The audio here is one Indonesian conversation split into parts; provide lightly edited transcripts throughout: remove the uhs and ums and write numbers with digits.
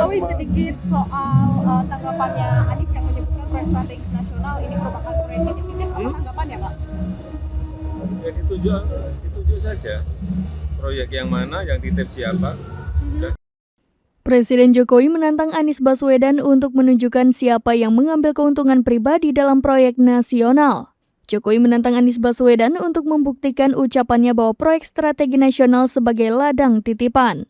Jokowi sedikit soal tanggapannya Anies yang menyebutkan proyek strategis nasional ini merupakan proyek definitif. Apa tanggapannya, Pak? Ya ditunjuk saja proyek yang mana, yang titip siapa. Presiden Jokowi menantang Anies Baswedan untuk menunjukkan siapa yang mengambil keuntungan pribadi dalam proyek nasional. Jokowi menantang Anies Baswedan untuk membuktikan ucapannya bahwa proyek strategi nasional sebagai ladang titipan.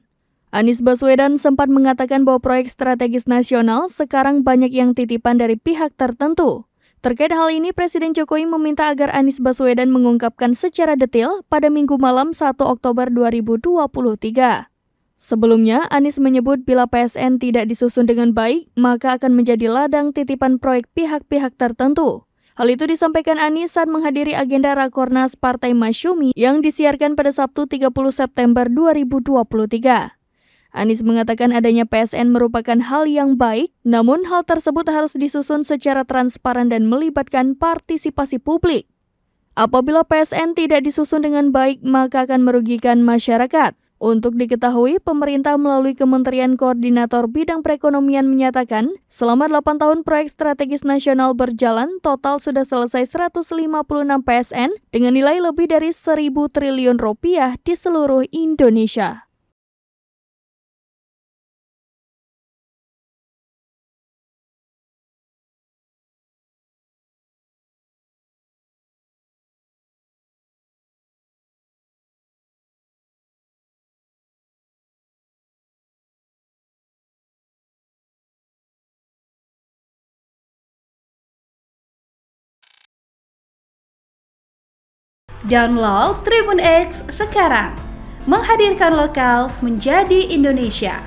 Anies Baswedan sempat mengatakan bahwa proyek strategis nasional sekarang banyak yang titipan dari pihak tertentu. Terkait hal ini, Presiden Jokowi meminta agar Anies Baswedan mengungkapkan secara detail pada Minggu malam 1 Oktober 2023. Sebelumnya, Anies menyebut bila PSN tidak disusun dengan baik, maka akan menjadi ladang titipan proyek pihak-pihak tertentu. Hal itu disampaikan Anies saat menghadiri agenda Rakornas Partai Masyumi yang disiarkan pada Sabtu 30 September 2023. Anies mengatakan adanya PSN merupakan hal yang baik, namun hal tersebut harus disusun secara transparan dan melibatkan partisipasi publik. Apabila PSN tidak disusun dengan baik, maka akan merugikan masyarakat. Untuk diketahui, pemerintah melalui Kementerian Koordinator Bidang Perekonomian menyatakan, selama 8 tahun proyek strategis nasional berjalan, total sudah selesai 156 PSN dengan nilai lebih dari 1.000 triliun rupiah di seluruh Indonesia. Download Tribun X sekarang, menghadirkan lokal menjadi Indonesia.